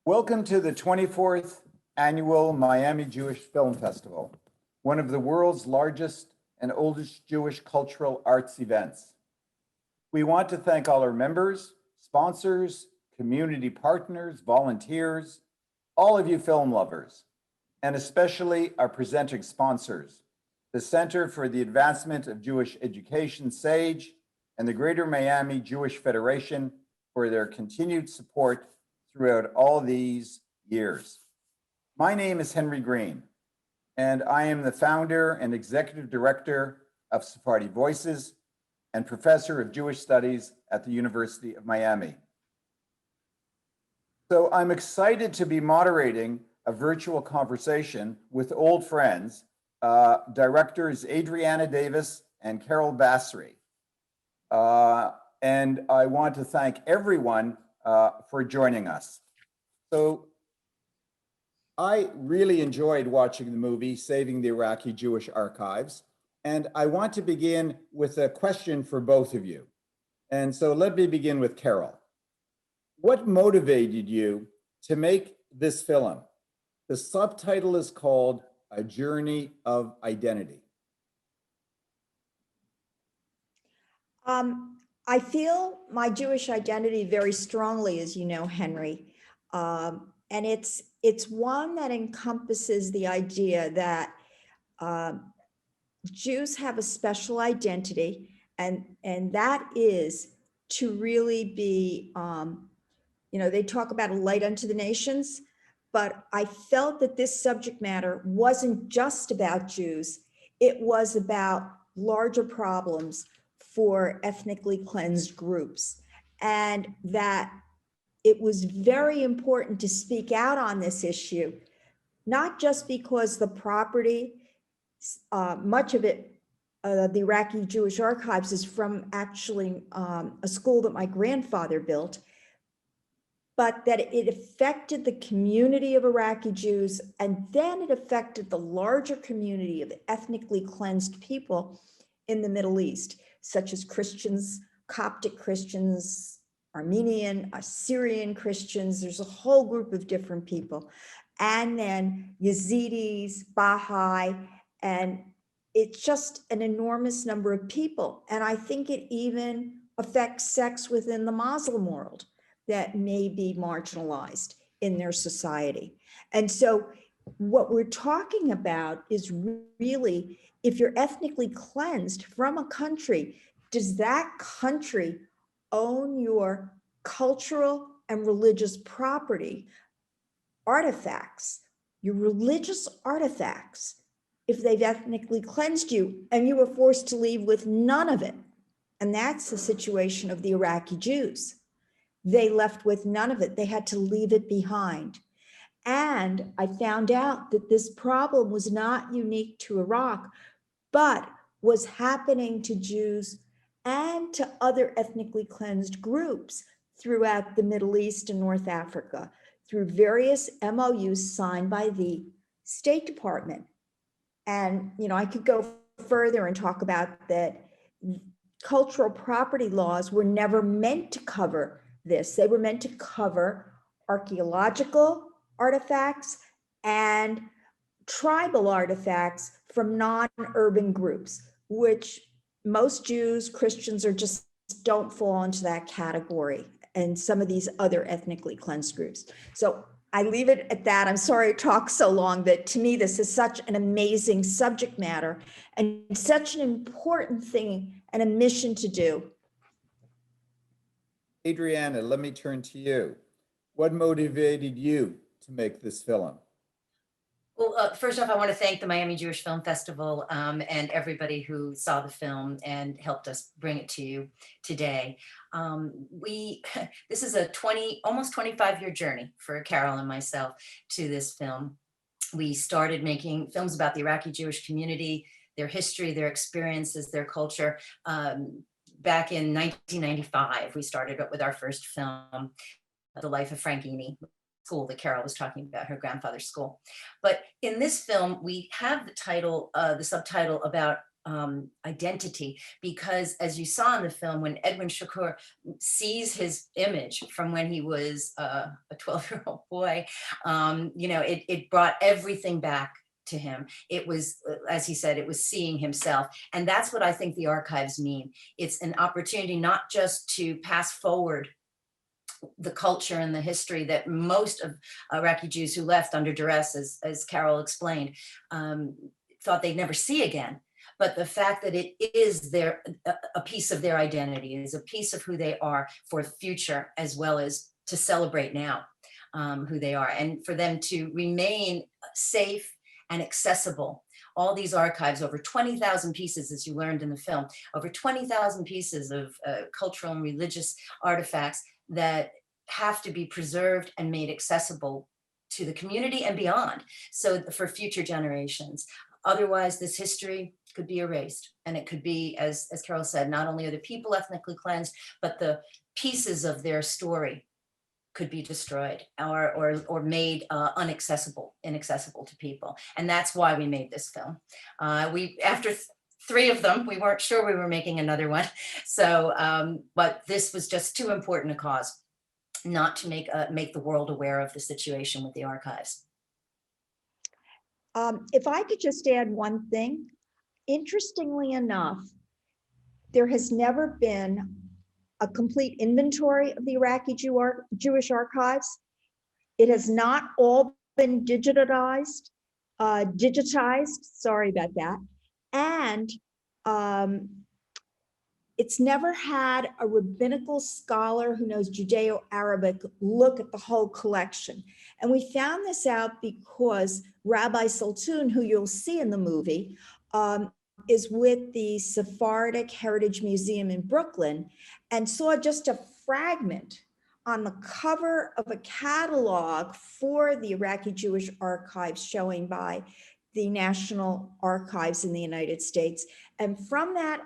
Welcome to the 24th Annual Miami Jewish Film Festival, one of the world's largest and oldest Jewish cultural arts events. We want to thank all our members, sponsors, community partners, volunteers, all of you film lovers, and especially our presenting sponsors, the Center for the Advancement of Jewish Education, SAGE, and the Greater Miami Jewish Federation for their continued support throughout all these years. My name is Henry Green, and I am the founder and executive director of Sephardi Voices and professor of Jewish Studies at the University of Miami. So I'm excited to be moderating a virtual conversation with old friends, directors Adriana Davis and Carole Basri. And I want to thank everyone for joining us. So I really enjoyed watching the movie, Saving the Iraqi Jewish Archives. And I want to begin with a question for both of you. And so let me begin with Carole. What motivated you to make this film? The subtitle is called A Journey of Identity. I feel my Jewish identity very strongly, as you know, Henry. And it's one that encompasses the idea that Jews have a special identity, and that is to really be, they talk about a light unto the nations, but I felt that this subject matter wasn't just about Jews. It was about larger problems for ethnically cleansed groups, and that it was very important to speak out on this issue, not just because the property, much of it, the Iraqi Jewish Archives is from actually a school that my grandfather built, but that it affected the community of Iraqi Jews, and then it affected the larger community of ethnically cleansed people in the Middle East, such as Christians, Coptic Christians, Armenian, Syrian Christians. There's a whole group of different people. And then Yazidis, Baha'i, and it's just an enormous number of people. And I think it even affects sects within the Muslim world that may be marginalized in their society. And so what we're talking about is really, if you're ethnically cleansed from a country, does that country own your cultural and religious property, artifacts, your religious artifacts, if they've ethnically cleansed you and you were forced to leave with none of it? And that's the situation of the Iraqi Jews. They left with none of it. They had to leave it behind. And I found out that this problem was not unique to Iraq, but was happening to Jews and to other ethnically cleansed groups throughout the Middle East and North Africa through various MOUs signed by the State Department. And, I could go further and talk about that cultural property laws were never meant to cover this. They were meant to cover archaeological artifacts and tribal artifacts from non-urban groups, which most Jews, Christians, don't fall into that category, and some of these other ethnically cleansed groups. So I leave it at that. I'm sorry I talked so long, but to me, this is such an amazing subject matter and such an important thing and a mission to do. Adriana, let me turn to you. What motivated you to make this film? Well, first off, I want to thank the Miami Jewish Film Festival and everybody who saw the film and helped us bring it to you today. This is a almost 25-year journey for Carole and myself to this film. We started making films about the Iraqi Jewish community, their history, their experiences, their culture. Back in 1995, we started with our first film, The Life of Franchini, school that Carole was talking about, her grandfather's school. But in this film, we have the title, the subtitle about identity, because as you saw in the film, when Edwin Shakur sees his image from when he was a 12-year-old boy, it brought everything back to him. It was, as he said, it was seeing himself. And that's what I think the archives mean. It's an opportunity not just to pass forward the culture and the history that most of Iraqi Jews who left under duress, as Carole explained, thought they'd never see again. But the fact that it is a piece of their identity, is a piece of who they are for the future, as well as to celebrate now who they are, and for them to remain safe and accessible. All these archives, over 20,000 pieces, as you learned in the film, over 20,000 pieces of cultural and religious artifacts that have to be preserved and made accessible to the community and beyond, so for future generations. Otherwise, this history could be erased, and it could be, as Carole said, not only are the people ethnically cleansed, but the pieces of their story could be destroyed or made inaccessible to people. And that's why we made this film. After 3 of them, we weren't sure we were making another one. So, but this was just too important a cause not to make the world aware of the situation with the archives. If I could just add one thing, interestingly enough, there has never been a complete inventory of the Iraqi Jewish archives. It has not all been digitized, sorry about that. And it's never had a rabbinical scholar who knows Judeo-Arabic look at the whole collection. And we found this out because Rabbi Saltoun, who you'll see in the movie, is with the Sephardic Heritage Museum in Brooklyn, and saw just a fragment on the cover of a catalog for the Iraqi Jewish Archives showing by the National Archives in the United States. And from that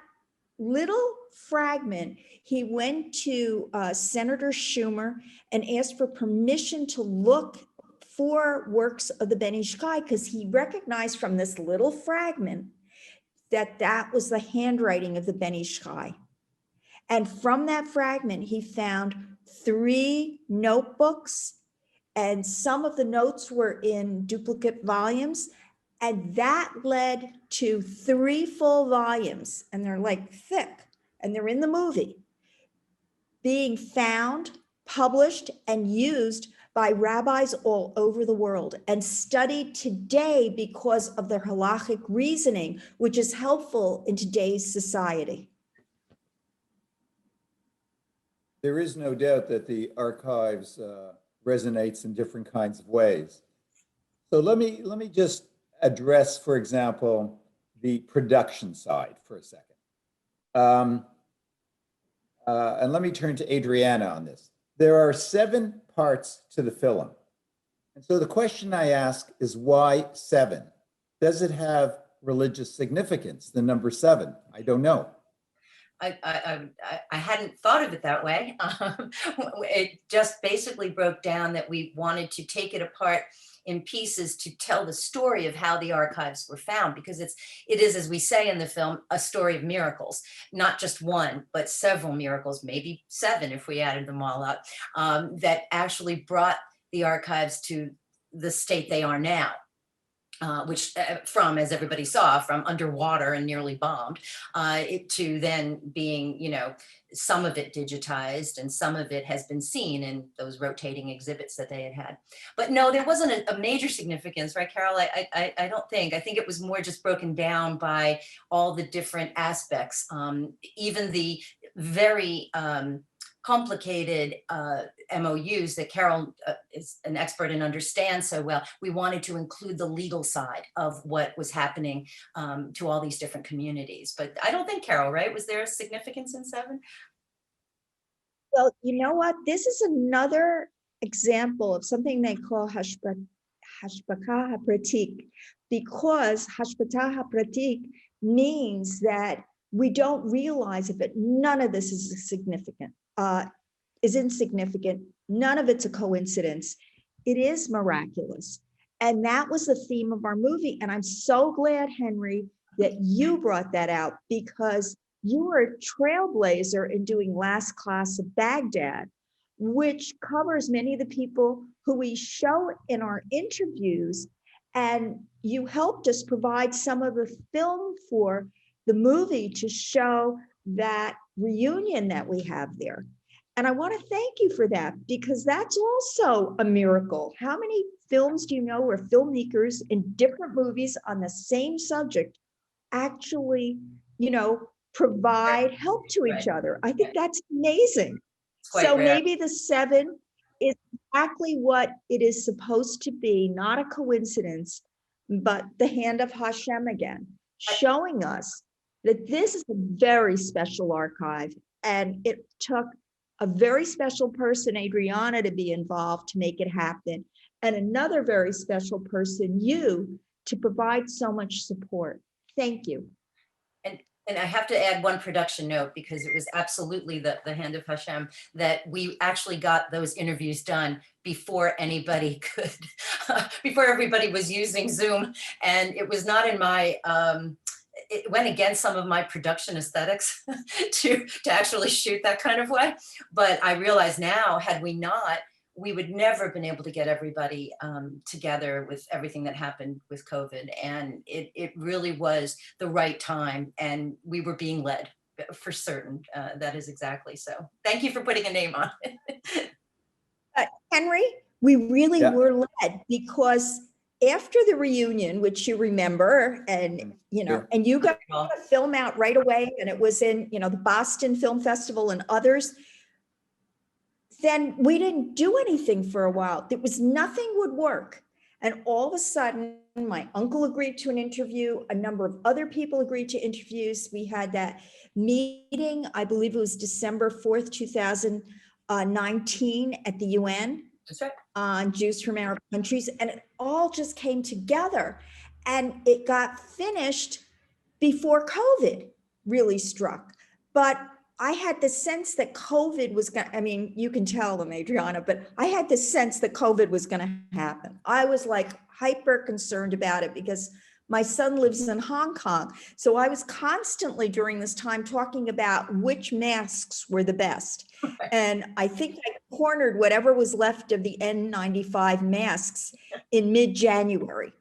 little fragment, he went to Senator Schumer and asked for permission to look for works of the Ben Ish Chai, because he recognized from this little fragment that that was the handwriting of the Ben Ish Chai. And from that fragment, he found 3 notebooks, and some of the notes were in duplicate volumes. And that led to 3 full volumes, and they're like thick, and they're in the movie, being found, published, and used by rabbis all over the world and studied today because of their halachic reasoning, which is helpful in today's society. There is no doubt that the archives resonates in different kinds of ways. So let me just address, for example, the production side for a second. And let me turn to Adriana on this. There are 7 parts to the film. And so the question I ask is, why 7? Does it have religious significance, the number 7? I don't know. I hadn't thought of it that way. It just basically broke down that we wanted to take it apart in pieces to tell the story of how the archives were found, because it is, as we say in the film, a story of miracles, not just one, but several miracles, maybe 7 if we added them all up, that actually brought the archives to the state they are now. Which from, as everybody saw, from underwater and nearly bombed, to then being, some of it digitized and some of it has been seen in those rotating exhibits that they had. But no, there wasn't a major significance, right, Carole? I don't think. I think it was more just broken down by all the different aspects, even the very complicated MOUs that Carole is an expert and understands so well. We wanted to include the legal side of what was happening to all these different communities. But I don't think, Carole, right? Was there a significance in 7? Well, you know what? This is another example of something they call hashbaka hapratik, because hashbaka hapratik means that we don't realize it, but none of this is significant. Is insignificant. None of it's a coincidence. It is miraculous. And that was the theme of our movie. And I'm so glad, Henry, that you brought that out, because you are a trailblazer in doing Last Class of Baghdad, which covers many of the people who we show in our interviews. And you helped us provide some of the film for the movie to show that reunion that we have there. And I want to thank you for that, because that's also a miracle. How many films do you know where filmmakers in different movies on the same subject actually, provide help to each other? I think that's amazing. It's quite So rare. maybe the 7 is exactly what it is supposed to be, not a coincidence, but the hand of Hashem again, showing us that this is a very special archive, and it took a very special person, Adriana, to be involved to make it happen, and another very special person, you, to provide so much support. Thank you. And I have to add one production note, because it was absolutely the hand of Hashem, that we actually got those interviews done before anybody could, before everybody was using Zoom. And it was not in my, it went against some of my production aesthetics to actually shoot that kind of way. But I realize now, had we not, we would never have been able to get everybody together with everything that happened with COVID. And it really was the right time, and we were being led for certain. That is exactly so. Thank you for putting a name on it. Henry, we really Yeah. were led, because after the reunion, which you remember, and Sure. and you got a film out right away, and it was in the Boston Film Festival and others, then we didn't do anything for a while. There was nothing would work. And all of a sudden, my uncle agreed to an interview. A number of other people agreed to interviews. We had that meeting, I believe it was December 4th, 2019 at the UN. That's right. On Jews from Arab countries. And it all just came together. And it got finished before COVID really struck. But I had the sense that COVID was going to, I mean, you can tell them, Adriana, but I had the sense that COVID was going to happen. I was like hyper concerned about it, because my son lives in Hong Kong. So I was constantly during this time talking about which masks were the best. And I think I cornered whatever was left of the N95 masks in mid-January.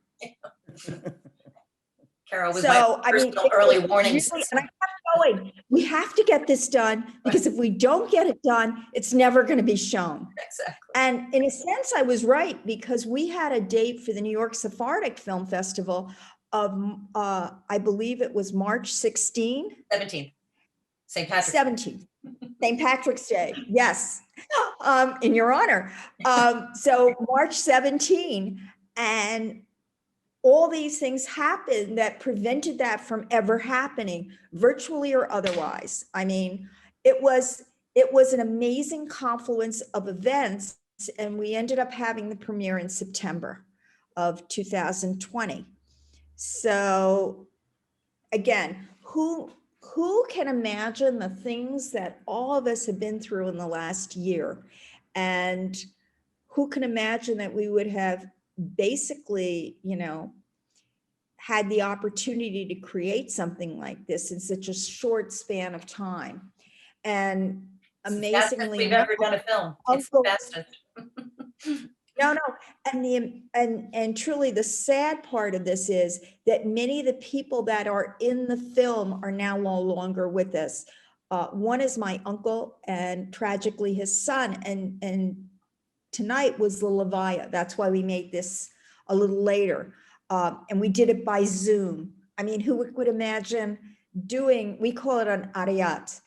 Carole was So, my I mean, personal early was warning really, system. and I kept going, we have to get this done, because if we don't get it done, it's never going to be shown. Exactly. And in a sense, I was right, because we had a date for the New York Sephardic Film Festival of, I believe it was March 16. 17th, St. Patrick's. 17th, St. Patrick's Day, yes, in your honor. So March 17, and all these things happened that prevented that from ever happening, virtually or otherwise. I mean, it was an amazing confluence of events, and we ended up having the premiere in September of 2020. So again, who can imagine the things that all of us have been through in the last year? And who can imagine that we would have basically, had the opportunity to create something like this in such a short span of time? And amazingly, we've ever done a film. It's the fastest. No, and truly the sad part of this is that many of the people that are in the film are now no longer with us. One is my uncle, and tragically his son, and tonight was the Levaya. That's why we made this a little later. And we did it by Zoom. I mean, who would imagine doing, we call it an ariyat,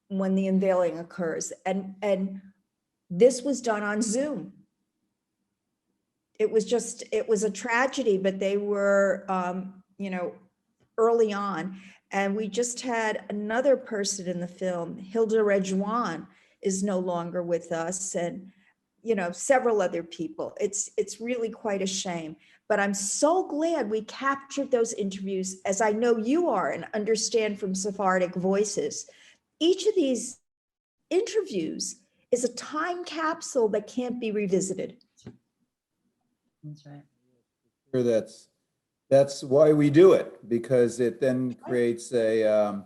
when the unveiling occurs. And this was done on Zoom. It was a tragedy, but they were, early on. And we just had another person in the film, Hilda Rejwan, is no longer with us, and several other people. It's really quite a shame, but I'm so glad we captured those interviews, as I know you are and understand from Sephardic Voices. Each of these interviews is a time capsule that can't be revisited. That's right. Sure, that's That's why we do it, because it then creates a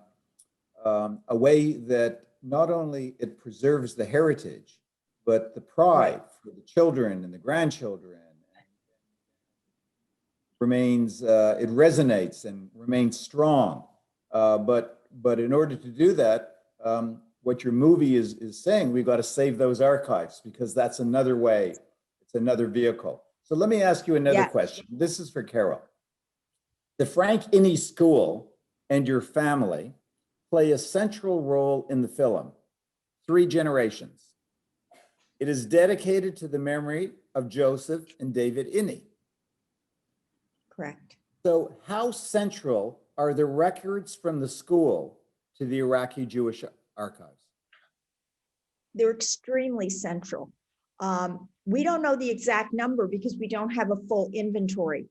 way that not only it preserves the heritage, but the pride for the children and the grandchildren remains, it resonates and remains strong. But in order to do that, what your movie is saying, we've got to save those archives, because that's another way, it's another vehicle. So let me ask you another question. This is for Carole. The Frank Inney School and your family play a central role in the film, 3 generations. It is dedicated to the memory of Joseph and David Inney. Correct. So how central are the records from the school to the Iraqi Jewish Archives? They're extremely central. We don't know the exact number because we don't have a full inventory,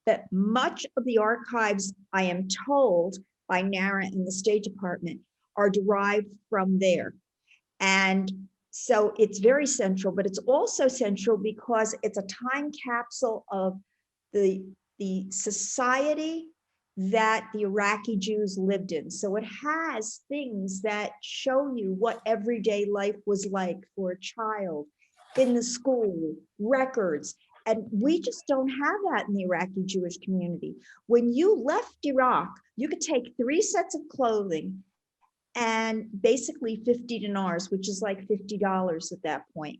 but much of the archives, I am told by NARA and the State Department, are derived from there. And so it's very central, but it's also central because it's a time capsule of the society that the Iraqi Jews lived in. So it has things that show you what everyday life was like for a child in the school, records. And we just don't have that in the Iraqi Jewish community. When you left Iraq, you could take 3 sets of clothing and basically 50 dinars, which is like $50 at that point.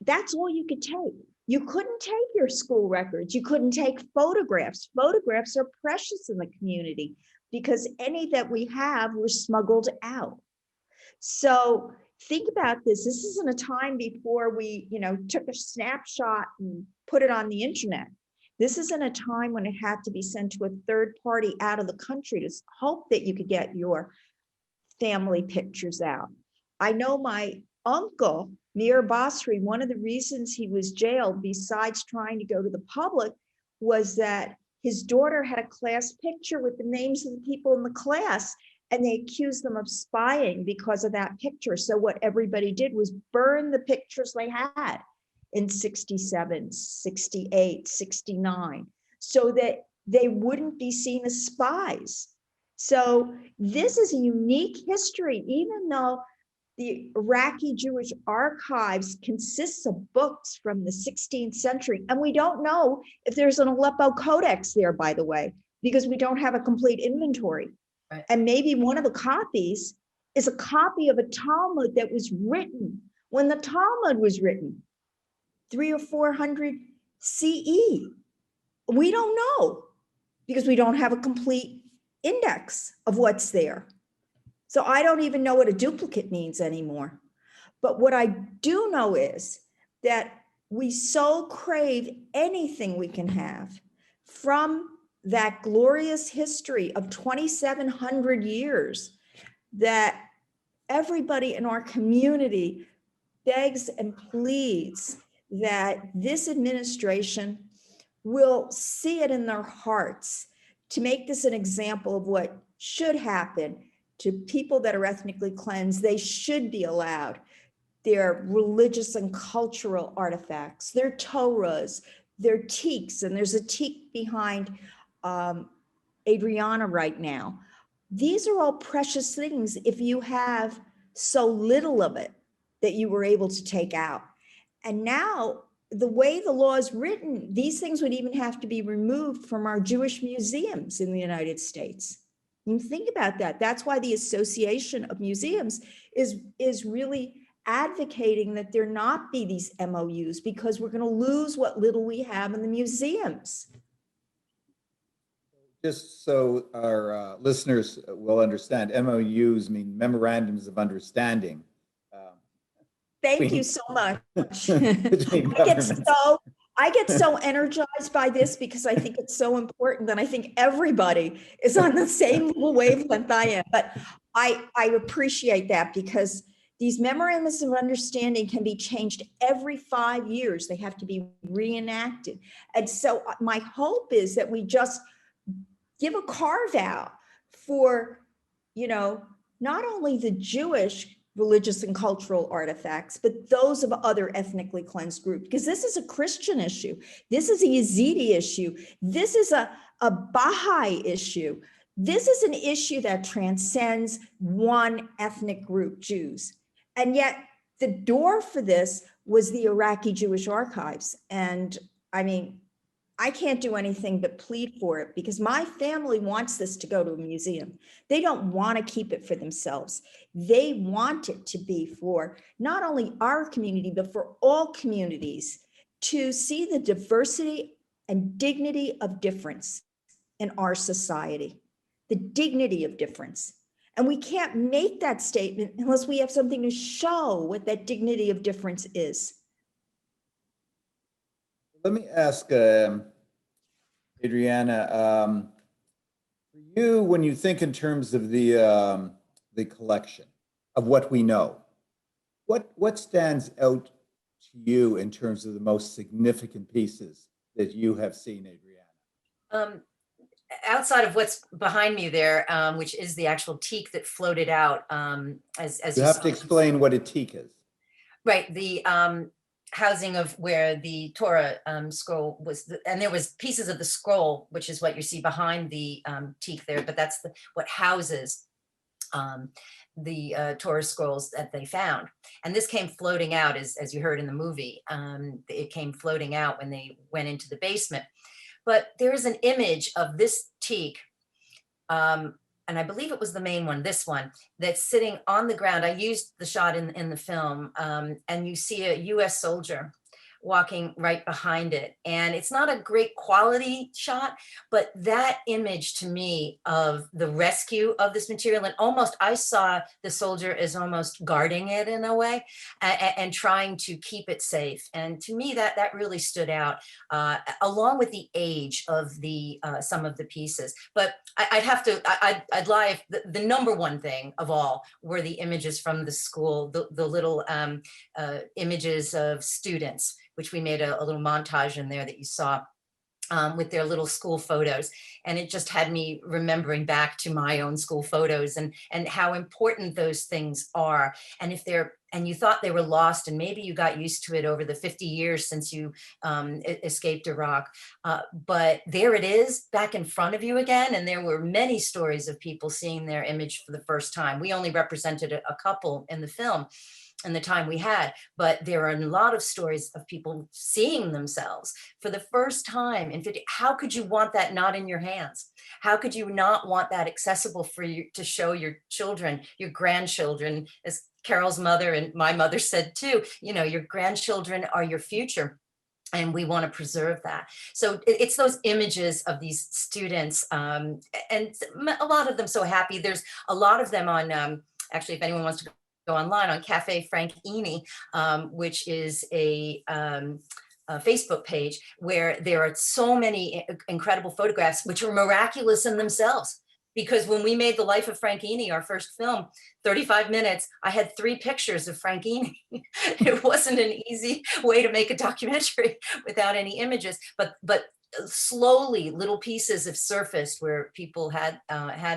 That's all you could take. You couldn't take your school records. You couldn't take photographs. Photographs are precious in the community because any that we have were smuggled out. So think about this. This isn't a time before we, took a snapshot and put it on the internet. This isn't a time when it had to be sent to a third party out of the country to hope that you could get your family pictures out. I know my uncle, Mir Basri, one of the reasons he was jailed, besides trying to go to the public, was that his daughter had a class picture with the names of the people in the class, and they accused them of spying because of that picture. So what everybody did was burn the pictures they had in 67, 68, 69, so that they wouldn't be seen as spies. So this is a unique history, even though the Iraqi Jewish Archives consists of books from the 16th century. And we don't know if there's an Aleppo Codex there, by the way, because we don't have a complete inventory. Right. And maybe one of the copies is a copy of a Talmud that was written when the Talmud was written, 300 or 400 CE. We don't know because we don't have a complete index of what's there. So I don't even know what a duplicate means anymore. But what I do know is that we so crave anything we can have from that glorious history of 2,700 years that everybody in our community begs and pleads that this administration will see it in their hearts to make this an example of what should happen to people that are ethnically cleansed. They should be allowed their religious and cultural artifacts, their Torahs, their tiques, and there's a tique behind Adriana right now. These are all precious things if you have so little of it that you were able to take out. And now, the way the law is written, these things would even have to be removed from our Jewish museums in the United States. You think about that. That's why the Association of Museums is really advocating that there not be these MOUs, because we're going to lose what little we have in the museums. Just so our listeners will understand, MOUs mean memorandums of understanding. Thank you so much. Between governments. I get so energized by this because I think it's so important, and I think everybody is on the same little wavelength I am. But I appreciate that, because these memorandums of understanding can be changed every 5 years. They have to be reenacted. And so my hope is that we just give a carve out for, not only the Jewish religious and cultural artifacts, but those of other ethnically cleansed groups, because this is a Christian issue. This is a Yazidi issue. This is a Baha'i issue. This is an issue that transcends one ethnic group, Jews. And yet the door for this was the Iraqi Jewish Archives. And I mean, I can't do anything but plead for it because my family wants this to go to a museum. They don't want to keep it for themselves. They want it to be for not only our community, but for all communities to see the diversity and dignity of difference in our society, the dignity of difference. And we can't make that statement unless we have something to show what that dignity of difference is. Let me ask Adriana, for you, when you think in terms of the collection of what we know, what stands out to you in terms of the most significant pieces that you have seen, Adriana? Outside of what's behind me there, which is the actual teak that floated out, as You have to saw. explain what a teak is. Right, the housing of where the Torah scroll was, and there was pieces of the scroll, which is what you see behind the teak there, but that's what houses the Torah scrolls that they found. And this came floating out, as you heard in the movie. It came floating out when they went into the basement. But there is an image of this teak, and I believe it was the main one, this one, that's sitting on the ground. I used the shot in the film, and you see a US soldier walking right behind it. And it's not a great quality shot, but that image to me of the rescue of this material, and almost I saw the soldier as almost guarding it in a way, and trying to keep it safe. And to me, that really stood out, along with the age of the some of the pieces. But I'd lie if the number one thing of all were the images from the school, the little images of students, which we made a little montage in there that you saw, with their little school photos. And it just had me remembering back to my own school photos and how important those things are. And if you thought they were lost, and maybe you got used to it over the 50 years since you escaped Iraq, but there it is back in front of you again. And there were many stories of people seeing their image for the first time. We only represented a couple in the film and the time we had, but there are a lot of stories of people seeing themselves for the first time in 50. How could you want that not in your hands? How could you not want that accessible for you to show your children, your grandchildren, as Carole's mother and my mother said too, your grandchildren are your future. And we want to preserve that. So it's those images of these students, and a lot of them so happy. There's a lot of them on, actually, if anyone wants to go online, on Cafe Franchini, which is a Facebook page where there are so many incredible photographs, which are miraculous in themselves. Because when we made The Life of Franchini, our first film, 35 minutes, I had 3 pictures of Franchini. It wasn't an easy way to make a documentary without any images, but slowly little pieces have surfaced where people had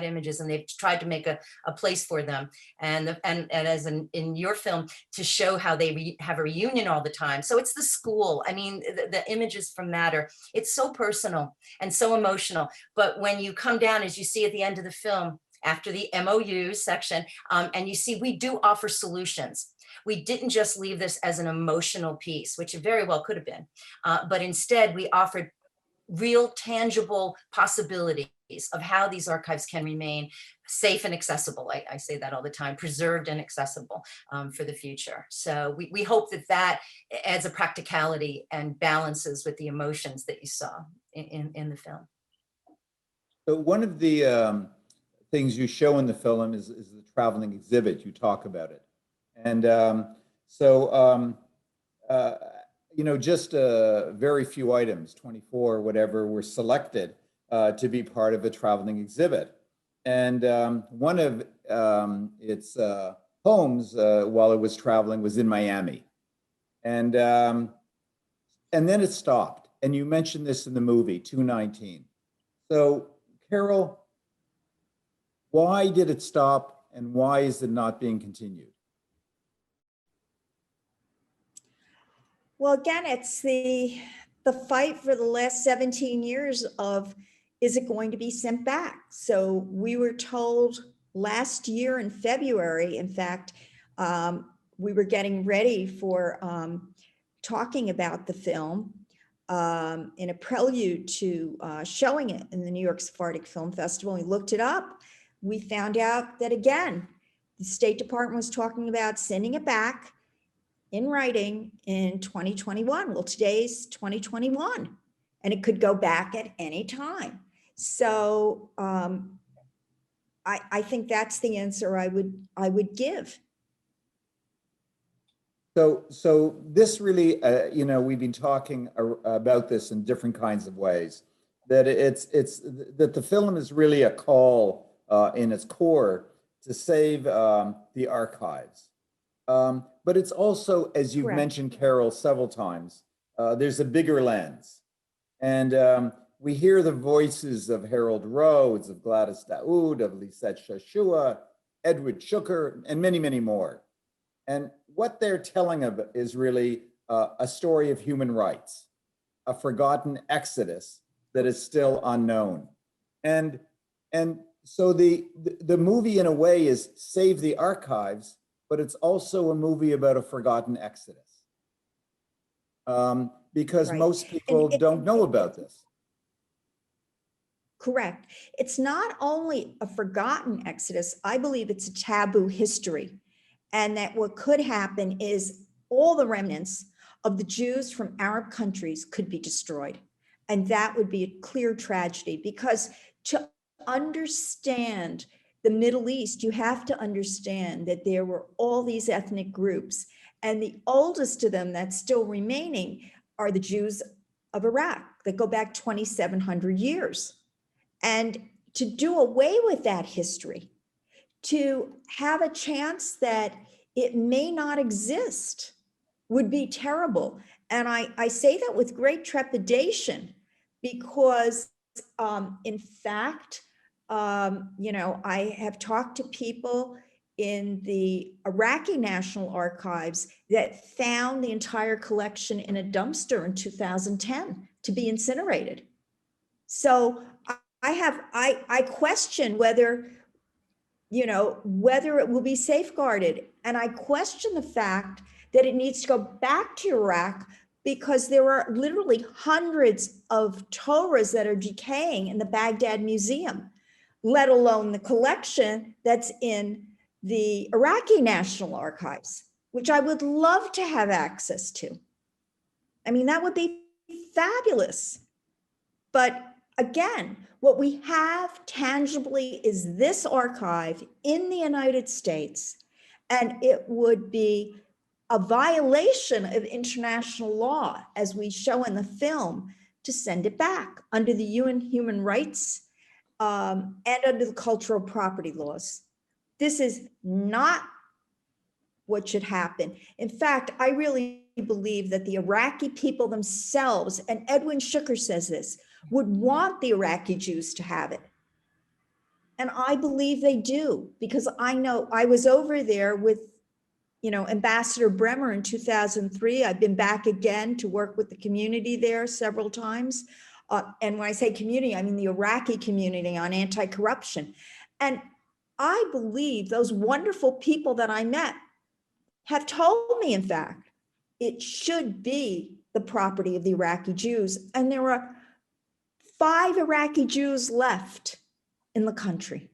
images, and they've tried to make a place for them. And as in your film, to show how they have a reunion all the time. So it's the school. I mean, the images from Matter, it's so personal and so emotional. But when you come down, as you see at the end of the film, after the MOU section, and you see, we do offer solutions. We didn't just leave this as an emotional piece, which it very well could have been, but instead we offered real tangible possibilities of how these archives can remain safe and accessible. I say that all the time, preserved and accessible for the future. So we hope that adds a practicality and balances with the emotions that you saw in the film. So one of the things you show in the film is the traveling exhibit. You talk about it. And just very few items, 24 or whatever, were selected to be part of a traveling exhibit. And one of its homes while it was traveling was in Miami. And then it stopped. And you mentioned this in the movie, 219. So, Carole, why did it stop, and why is it not being continued? Well, again, it's the fight for the last 17 years of, is it going to be sent back? So we were told last year in February, in fact, we were getting ready for talking about the film in a prelude to showing it in the New York Sephardic Film Festival. We looked it up. We found out that, again, the State Department was talking about sending it back in writing in 2021. Well, today's 2021, and it could go back at any time. So I think that's the answer I would give. So this really, you know, we've been talking about this in different kinds of ways. That that the film is really a call in its core to save the archives. But it's also, as you've Correct. mentioned, Carole, several times, there's a bigger lens. And we hear the voices of Harold Rhodes, of Gladys Daoud, of Lisette Shashua, Edward Shuker, and many, many more. And what they're telling of is really a story of human rights, a forgotten exodus that is still unknown. And so the movie, in a way, is Save the Archives, but it's also a movie about a forgotten exodus. Because Right. most people don't know about this. Correct. It's not only a forgotten exodus, I believe it's a taboo history. And that what could happen is all the remnants of the Jews from Arab countries could be destroyed. And that would be a clear tragedy, because to understand the Middle East, you have to understand that there were all these ethnic groups, and the oldest of them that's still remaining are the Jews of Iraq that go back 2,700 years. And to do away with that history, to have a chance that it may not exist, would be terrible. And I say that with great trepidation, because in fact, you know, I have talked to people in the Iraqi National Archives that found the entire collection in a dumpster in 2010 to be incinerated. So I question whether, you know, whether it will be safeguarded. And I question the fact that it needs to go back to Iraq, because there are literally hundreds of Torahs that are decaying in the Baghdad Museum, let alone the collection that's in the Iraqi National Archives, which I would love to have access to. I mean, that would be fabulous. But again, what we have tangibly is this archive in the United States, and it would be a violation of international law, as we show in the film, to send it back under the UN human rights and under the cultural property laws. This is not what should happen. In fact, I really believe that the Iraqi people themselves, and Edwin Shuker says this, would want the Iraqi Jews to have it. And I believe they do, because I know I was over there with, you know, Ambassador Bremer in 2003. I've been back again to work with the community there several times. And when I say community, I mean the Iraqi community on anti-corruption. And I believe those wonderful people that I met have told me, in fact, it should be the property of the Iraqi Jews. And there are 5 Iraqi Jews left in the country.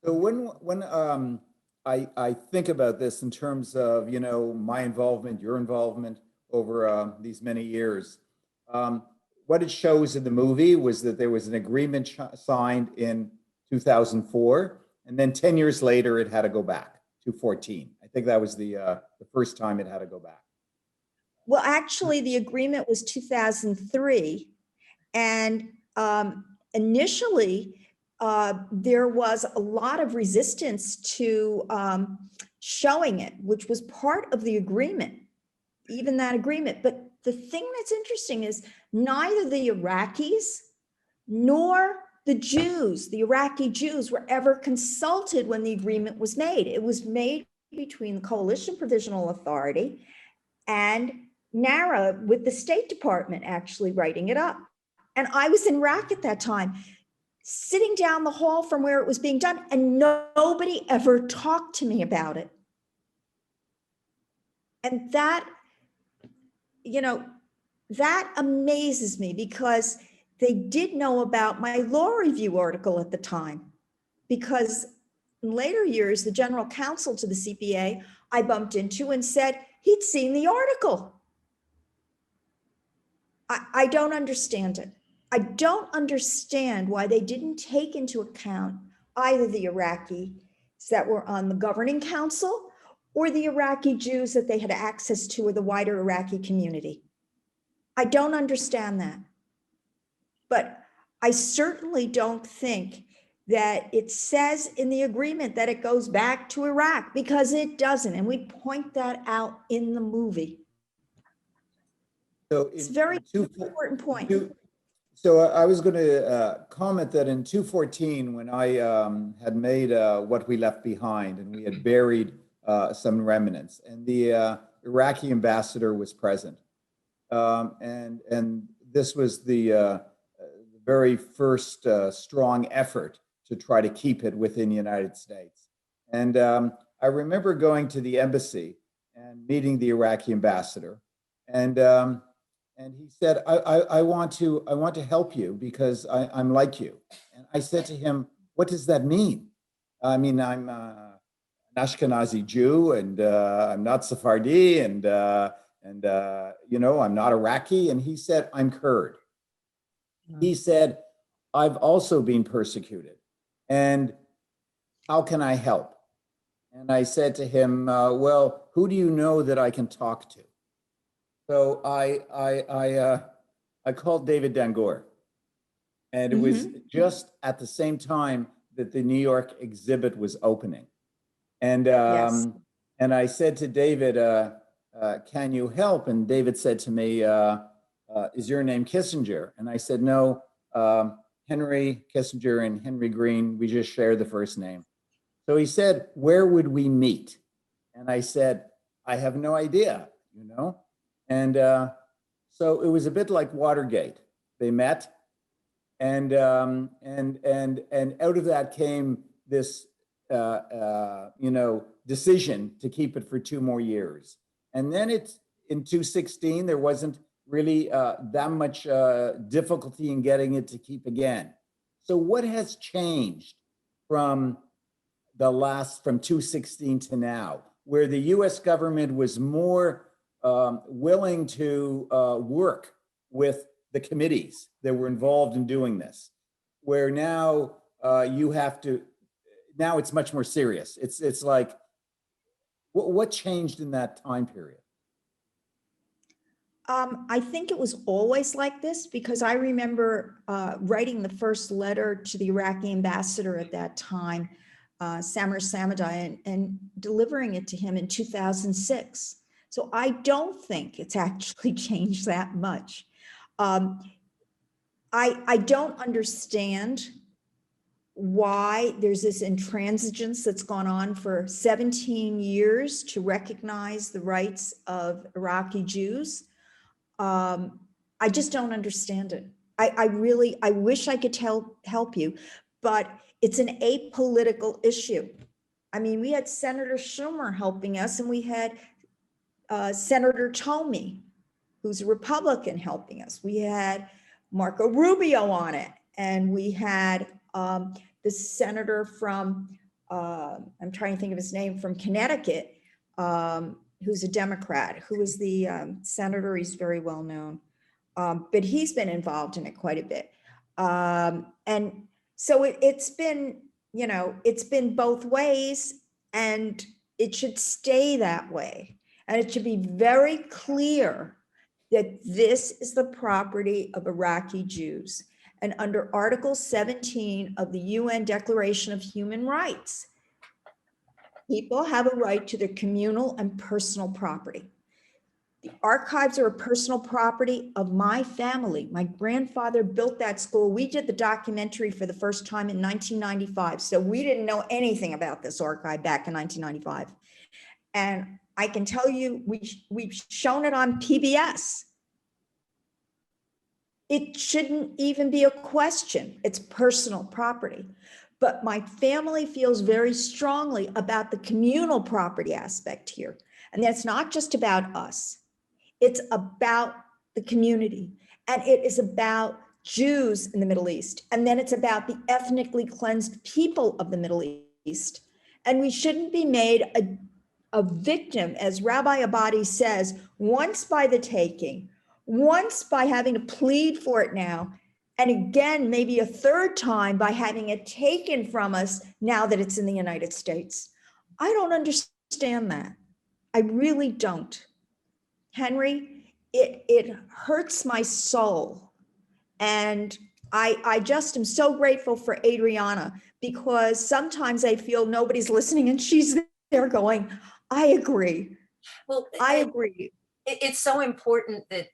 So when I think about this in terms of, you know, my involvement, your involvement over these many years, what it shows in the movie was that there was an agreement signed in 2004, and then 10 years later, it had to go back to 2014. I think that was the first time it had to go back. Well, actually, the agreement was 2003. And initially, there was a lot of resistance to showing it, which was part of the agreement, even that agreement. But the thing that's interesting is neither the Iraqis nor the Jews, the Iraqi Jews, were ever consulted when the agreement was made. It was made between the Coalition Provisional Authority and NARA with the State Department actually writing it up. And I was in Iraq at that time, sitting down the hall from where it was being done, and nobody ever talked to me about it. And that, you know, that amazes me, because they did know about my law review article at the time, because in later years, the general counsel to the CPA I bumped into and said he'd seen the article. I don't understand it. I don't understand why they didn't take into account either the Iraqis that were on the governing council or the Iraqi Jews that they had access to, or the wider Iraqi community. I don't understand that. But I certainly don't think that it says in the agreement that it goes back to Iraq, because it doesn't. And we point that out in the movie. So It's a very important point. So I was going to comment that in 2014, when I had made What We Left Behind, and we had buried some remnants, and the Iraqi ambassador was present. And this was the very first strong effort to try to keep it within the United States. And I remember going to the embassy and meeting the Iraqi ambassador, and he said, I want to help you because I'm like you. And I said to him, what does that mean? I mean, I'm an Ashkenazi Jew, and I'm not Sephardi, and you know, I'm not Iraqi. And he said, I'm Kurd. He said, I've also been persecuted, and how can I help? And I said to him, well, who do you know that I can talk to? So I called David Dangor, and it was just at the same time that the New York exhibit was opening. And and I said to David, can you help? And David said to me, is your name Kissinger? And I said, no, Henry Kissinger and Henry Green, we just share the first name. So he said, where would we meet? And I said, I have no idea, you know? And so it was a bit like Watergate. They met, and out of that came this, you know, decision to keep it for 2 more years. And then in 2016, there wasn't really that much difficulty in getting it to keep again. So what has changed from 2016 to now, where the US government was more willing to work with the committees that were involved in doing this, where now you have to, now it's much more serious. It's like, what changed in that time period? I think it was always like this, because I remember writing the first letter to the Iraqi ambassador at that time, Samir Samadai, and delivering it to him in 2006. So I don't think it's actually changed that much. I don't understand why there's this intransigence that's gone on for 17 years to recognize the rights of Iraqi Jews. I just don't understand it. I wish I could help you, but it's an apolitical issue. I mean, we had Senator Schumer helping us, and we had Senator Tomey, who's a Republican, helping us. We had Marco Rubio on it, and we had the senator from, I'm trying to think of his name, from Connecticut, who's a Democrat, who is the senator. He's very well known, but he's been involved in it quite a bit. And so it's been, you know, it's been both ways, and it should stay that way. And it should be very clear that this is the property of Iraqi Jews. And under Article 17 of the UN Declaration of Human Rights, people have a right to their communal and personal property. The archives are a personal property of my family. My grandfather built that school. We did the documentary for the first time in 1995. So we didn't know anything about this archive back in 1995. And I can tell you, we've shown it on PBS. It shouldn't even be a question. It's personal property. But my family feels very strongly about the communal property aspect here. And that's not just about us. It's about the community. And it is about Jews in the Middle East. And then it's about the ethnically cleansed people of the Middle East. And we shouldn't be made a victim, as Rabbi Abadi says, once by the taking, once by having to plead for it now, and again, maybe a third time by having it taken from us now that it's in the United States. I don't understand that. I really don't. Henry, it hurts my soul. And I just am so grateful for Adriana, because sometimes I feel nobody's listening and she's there going, I agree. Well, I agree. It's so important that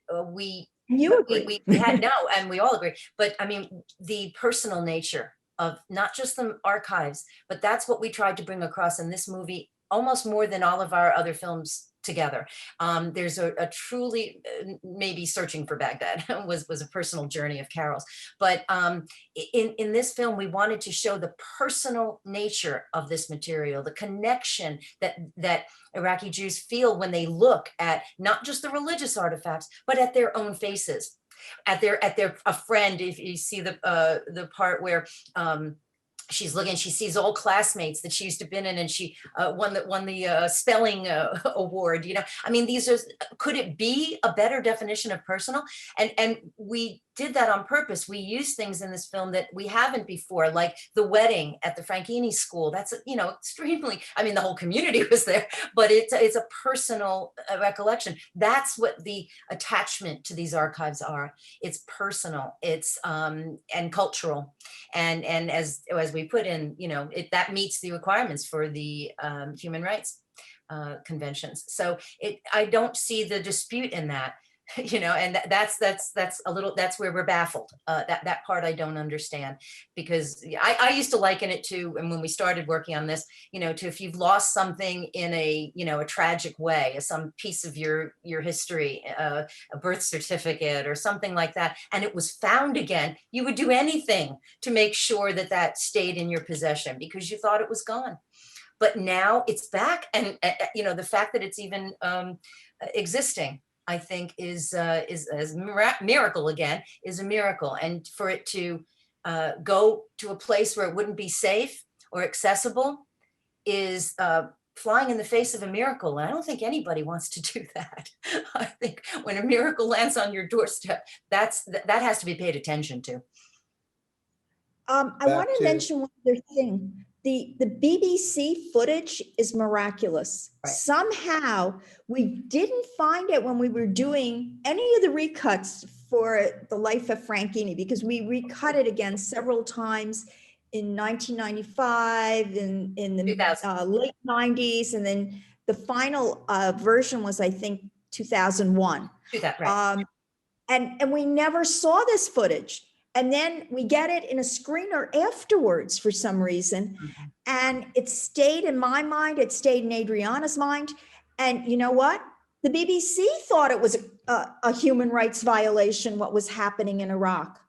You agree. we had, no, and we all agree. But I mean, the personal nature of not just the archives, but that's what we tried to bring across in this movie, almost more than all of our other films together. There's a truly, maybe Searching for Baghdad was a personal journey of Carole's, but in this film, we wanted to show the personal nature of this material, the connection that Iraqi Jews feel when they look at not just the religious artifacts, but at their own faces, at a friend. If you see the part where she's looking, she sees old classmates that she used to been in, and she won the spelling award. You know, I mean, could it be a better definition of personal? And we did that on purpose. We used things in this film that we haven't before, like the wedding at the Franchini school. That's, you know, extremely, I mean, the whole community was there, but it's a personal recollection. That's what the attachment to these archives are. It's personal, it's and cultural. And as we put in, you know, that meets the requirements for the human rights conventions. So I don't see the dispute in that. You know, and that's where we're baffled. That part I don't understand, because I used to liken it to, and when we started working on this, you know, to if you've lost something in a, you know, a tragic way, some piece of your history, a birth certificate or something like that, and it was found again, you would do anything to make sure that stayed in your possession because you thought it was gone. But now it's back, and you know, the fact that it's even existing, I think is miracle again, is a miracle. And for it to go to a place where it wouldn't be safe or accessible is flying in the face of a miracle. And I don't think anybody wants to do that. I think when a miracle lands on your doorstep, that has to be paid attention to. I want to mention one other thing. The BBC footage is miraculous. Right. Somehow we didn't find it when we were doing any of the recuts for The Life of Franchini, because we recut it again several times in 1995, in the late 90s, and then the final version was, I think, 2001. Right. And we never saw this footage. And then we get it in a screener afterwards for some reason. Mm-hmm. And it stayed in my mind, it stayed in Adriana's mind. And you know what? The BBC thought it was a human rights violation, what was happening in Iraq.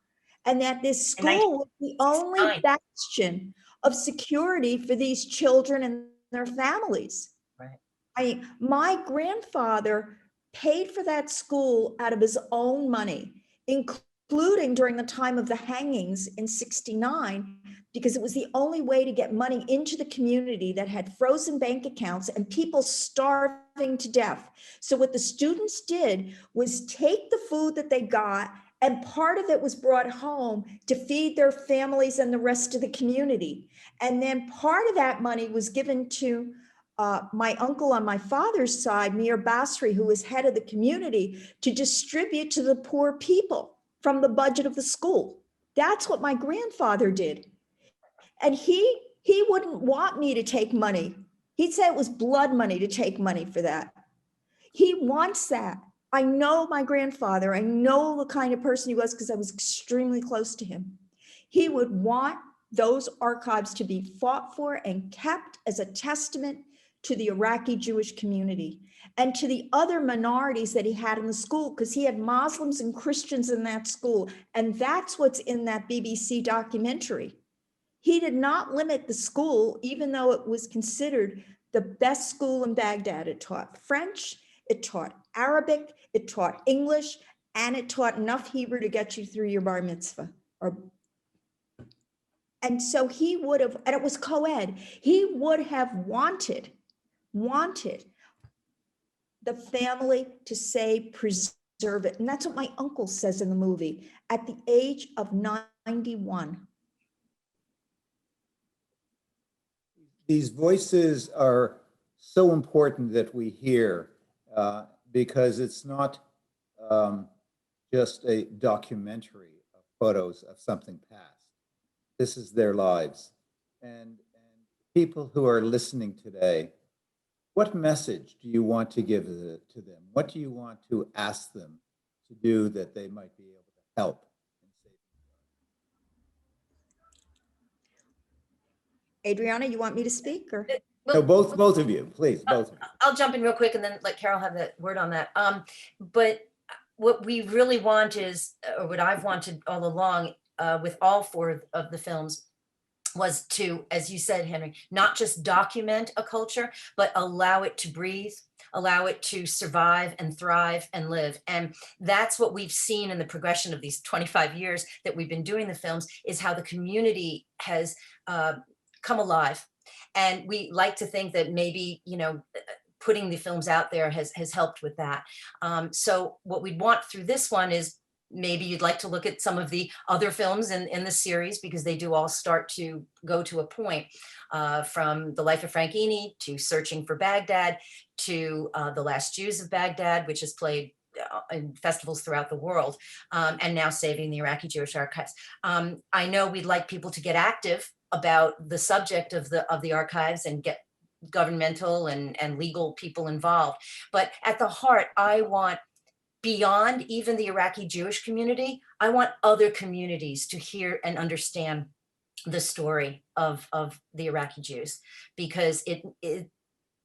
And that this school was the only bastion of security for these children and their families. Right. My grandfather paid for that school out of his own money, including during the time of the hangings in '69, because it was the only way to get money into the community that had frozen bank accounts and people starving to death. So what the students did was take the food that they got, and part of it was brought home to feed their families and the rest of the community. And then part of that money was given to my uncle on my father's side, Mir Basri, who was head of the community, to distribute to the poor people from the budget of the school. That's what my grandfather did. And he wouldn't want me to take money. He'd say it was blood money to take money for that. He wants that. I know my grandfather. I know the kind of person he was because I was extremely close to him. He would want those archives to be fought for and kept as a testament to the Iraqi Jewish community and to the other minorities that he had in the school, because he had Muslims and Christians in that school. And that's what's in that BBC documentary. He did not limit the school, even though it was considered the best school in Baghdad. It taught French, it taught Arabic, it taught English, and it taught enough Hebrew to get you through your bar mitzvah. And so he would have, and it was co-ed, he would have wanted the family to say, preserve it. And that's what my uncle says in the movie at the age of 91. These voices are so important that we hear because it's not just a documentary of photos of something past. This is their lives. And people who are listening today, what message do you want to give to them? What do you want to ask them to do that they might be able to help in saving? Adriana, you want me to speak or? No, both of you, please, both of you. I'll jump in real quick and then let Carole have the word on that. But what we really want is, or what I've wanted all along with all four of the films, was to, as you said, Henry, not just document a culture, but allow it to breathe, allow it to survive and thrive and live. And that's what we've seen in the progression of these 25 years that we've been doing the films, is how the community has come alive. And we like to think that maybe, you know, putting the films out there has helped with that. So what we'd want through this one is, maybe you'd like to look at some of the other films in the series, because they do all start to go to a point, from The Life of Franchini to Searching for Baghdad to The Last Jews of Baghdad, which is played in festivals throughout the world, and now Saving the Iraqi Jewish Archives. I know we'd like people to get active about the subject of the archives and get governmental and legal people involved. But at the heart, I want, beyond even the Iraqi Jewish community, I want other communities to hear and understand the story of the Iraqi Jews, because it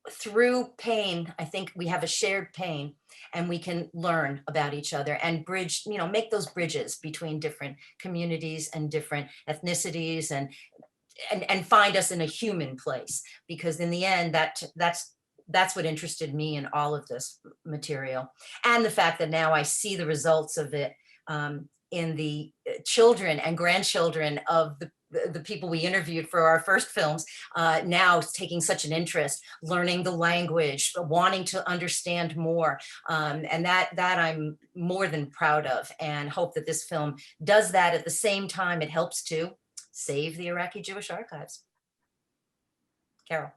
through pain, I think we have a shared pain, and we can learn about each other and bridge, you know, make those bridges between different communities and different ethnicities, and find us in a human place, because in the end, that's what interested me in all of this material. And the fact that now I see the results of it in the children and grandchildren of the people we interviewed for our first films, now taking such an interest, learning the language, wanting to understand more. And that I'm more than proud of, and hope that this film does that. At the same time, it helps to save the Iraqi Jewish Archives. Carole.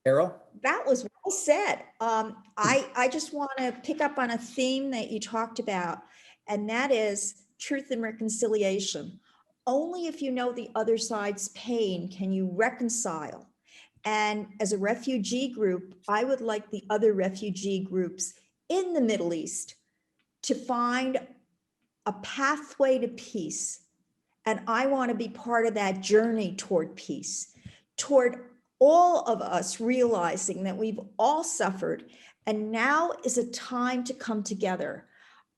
Carole? That was well said. I just want to pick up on a theme that you talked about, and that is truth and reconciliation. Only if you know the other side's pain can you reconcile. And as a refugee group, I would like the other refugee groups in the Middle East to find a pathway to peace. And I want to be part of that journey toward peace, toward all of us realizing that we've all suffered, and now is a time to come together.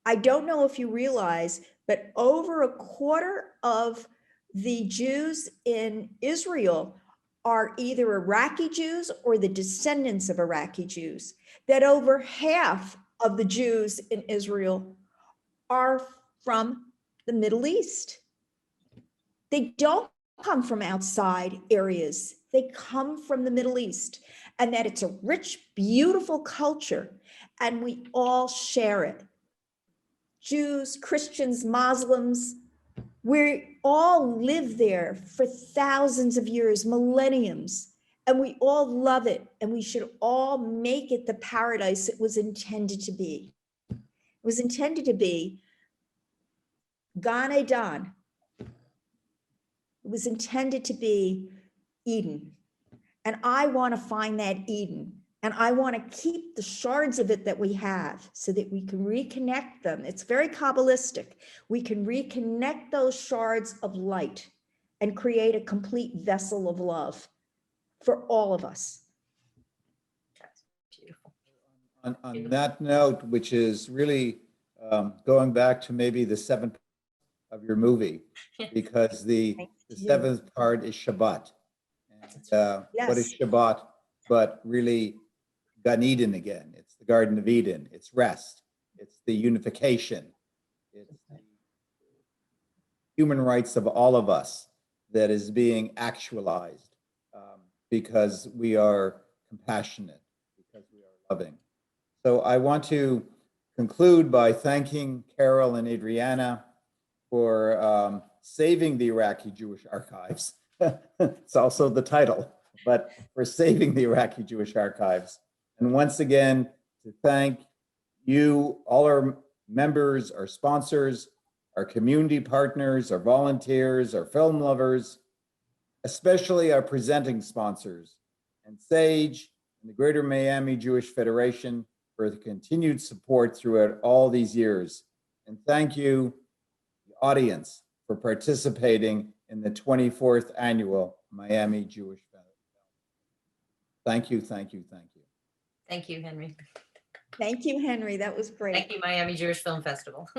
I don't know if you realize, but over a quarter of the Jews in Israel are either Iraqi Jews or the descendants of Iraqi Jews, that over half of the Jews in Israel are from the Middle East. They don't come from outside areas. They come from the Middle East, and that it's a rich, beautiful culture, and we all share it. Jews, Christians, Muslims, we all live there for thousands of years, millenniums, and we all love it, and we should all make it the paradise it was intended to be. It was intended to be Gan Eden. It was intended to be Eden. And I want to find that Eden. And I want to keep the shards of it that we have so that we can reconnect them. It's very Kabbalistic. We can reconnect those shards of light and create a complete vessel of love for all of us. On that note, which is really going back to maybe the seventh of your movie, because the Thanks to you. seventh part is Shabbat. And what is Yes. Shabbat but really Gan Eden again? It's the Garden of Eden. It's rest. It's the unification. It's the human rights of all of us that is being actualized because we are compassionate, because we are loving. So I want to conclude by thanking Carole and Adriana for saving the Iraqi Jewish Archives. It's also the title, but for saving the Iraqi Jewish Archives. And once again, to thank you, all our members, our sponsors, our community partners, our volunteers, our film lovers, especially our presenting sponsors, and SAGE and the Greater Miami Jewish Federation for the continued support throughout all these years. And thank you, the audience, for participating in the 24th annual Miami Jewish Festival. Thank you, thank you, thank you. Thank you, Henry. Thank you, Henry. That was great. Thank you, Miami Jewish Film Festival.